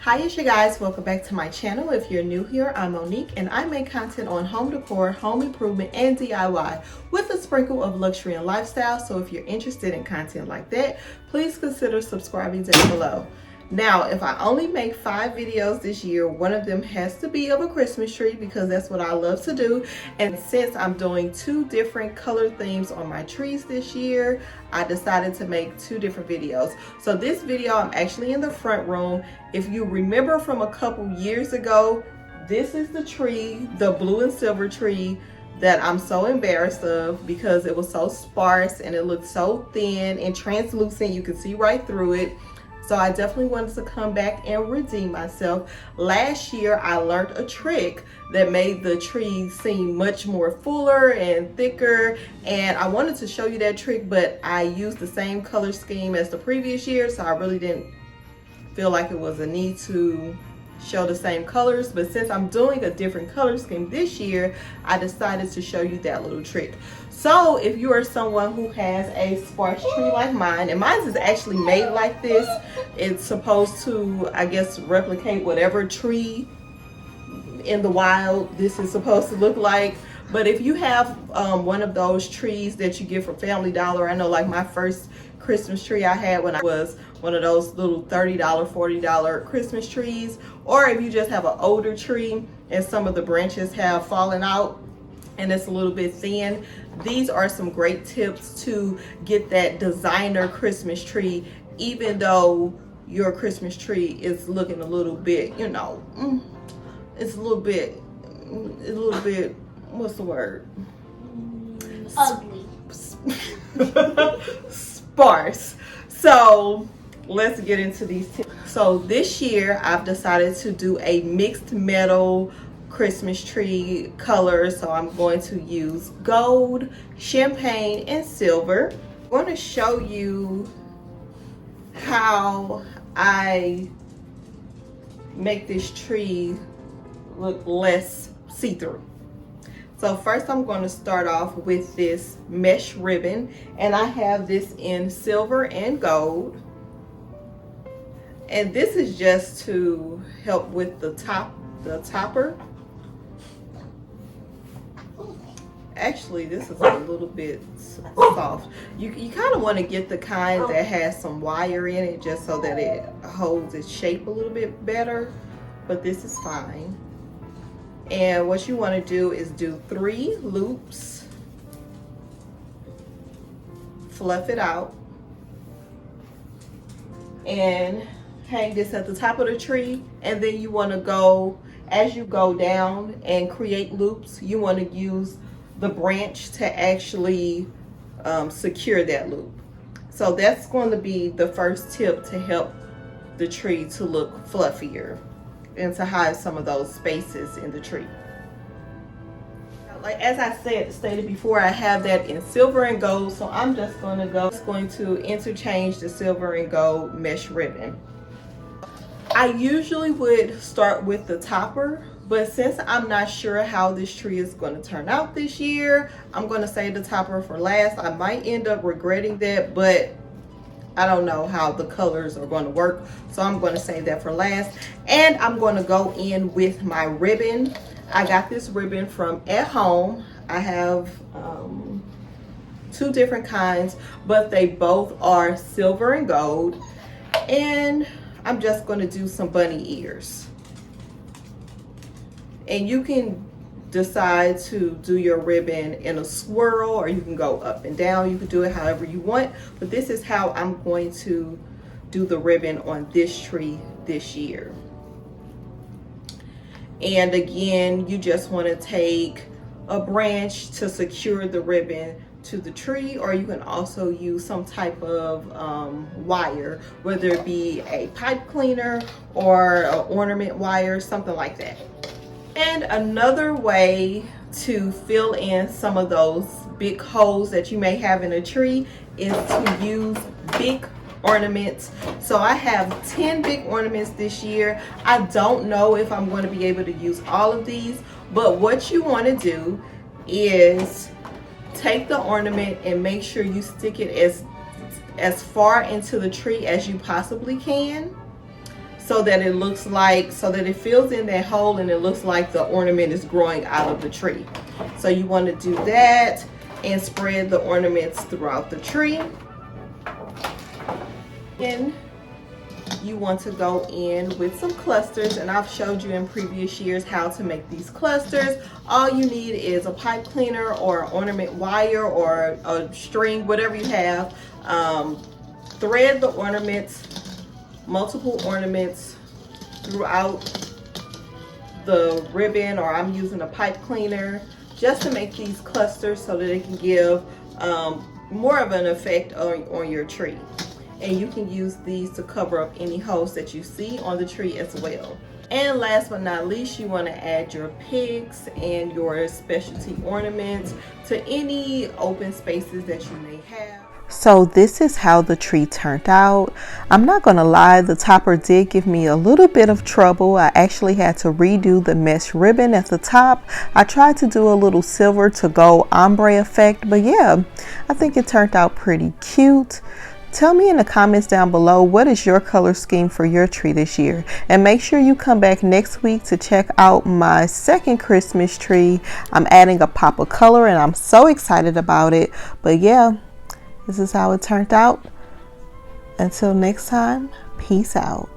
Hi you guys, welcome back to my channel. If you're new here, I'm Monique and I make content on home decor, home improvement, and DIY with a sprinkle of luxury and lifestyle. So if you're interested in content like that, please consider subscribing down below. Now, if I only make 5 videos this year, one of them has to be of a Christmas tree because that's what I love to do. And since I'm doing 2 different color themes on my trees this year, I decided to make 2 different videos. So this video, I'm actually in the front room. If you remember from a couple years ago, this is the tree, the blue and silver tree that I'm so embarrassed of because it was so sparse and it looked so thin and translucent. You can see right through it. So I definitely wanted to come back and redeem myself. Last year, I learned a trick that made the tree seem much more fuller and thicker. And I wanted to show you that trick, but I used the same color scheme as the previous year. So I really didn't feel like it was a need to show the same colors. But since I'm doing a different color scheme this year, I decided to show you that little trick. So if you are someone who has a sparse tree like mine, and mine is actually made like this, it's supposed to, I guess, replicate whatever tree in the wild this is supposed to look like. But if you have one of those trees that you get from Family Dollar, I know like my first Christmas tree I had when I was one of those little $30, $40 Christmas trees, or if you just have an older tree and some of the branches have fallen out and it's a little bit thin, these are some great tips to get that designer Christmas tree, even though your Christmas tree is looking a little bit, you know, it's a little bit, what's the word? Ugly. Sparse. So let's get into these tips. So this year I've decided to do a mixed metal Christmas tree color. So I'm going to use gold, champagne, and silver. I'm going to show you how I make this tree look less see-through. So first I'm going to start off with this mesh ribbon, and I have this in silver and gold. And this is just to help with the topper. Actually, this is a little bit soft. You kind of want to get the kind that has some wire in it just so that it holds its shape a little bit better, but this is fine. And what you want to do is do 3 loops, fluff it out, and hang this at the top of the tree. And then you want to go, as you go down and create loops, you want to use the branch to actually secure that loop. So that's going to be the first tip to help the tree to look fluffier and to hide some of those spaces in the tree. Like as I stated before, I have that in silver and gold, so I'm just going to interchange the silver and gold mesh ribbon. I usually would start with the topper, but since I'm not sure how this tree is going to turn out this year, I'm going to save the topper for last. I might end up regretting that, but I don't know how the colors are going to work, so I'm going to save that for last. And I'm going to go in with my ribbon. I got this ribbon from At Home. I have 2 different kinds, but they both are silver and gold. And I'm just going to do some bunny ears. And you can decide to do your ribbon in a swirl, or you can go up and down. You can do it however you want, but this is how I'm going to do the ribbon on this tree this year. And again, you just want to take a branch to secure the ribbon to the tree, or you can also use some type of wire, whether it be a pipe cleaner or an ornament wire, something like that. And another way to fill in some of those big holes that you may have in a tree is to use big ornaments. So I have 10 big ornaments this year. I don't know if I'm going to be able to use all of these, but what you want to do is take the ornament and make sure you stick it as far into the tree as you possibly can. so that it looks like, so that it fills in that hole and it looks like the ornament is growing out of the tree. So you want to do that and spread the ornaments throughout the tree. And you want to go in with some clusters, and I've showed you in previous years how to make these clusters. All you need is a pipe cleaner or ornament wire or a string, whatever you have. Thread the ornaments, multiple ornaments throughout the ribbon, or I'm using a pipe cleaner just to make these clusters so that it can give more of an effect on your tree. And you can use these to cover up any holes that you see on the tree as well. And last but not least, you want to add your pigs and your specialty ornaments to any open spaces that you may have. So this is how the tree turned out. I'm not gonna lie, the topper did give me a little bit of trouble. I actually had to redo the mesh ribbon at the top. I tried to do a little silver to gold ombre effect, but yeah, I think it turned out pretty cute. Tell me in the comments down below, what is your color scheme for your tree this year? And make sure you come back next week to check out my second Christmas tree. I'm adding a pop of color and I'm so excited about it. But yeah, this is how it turned out. Until next time, peace out.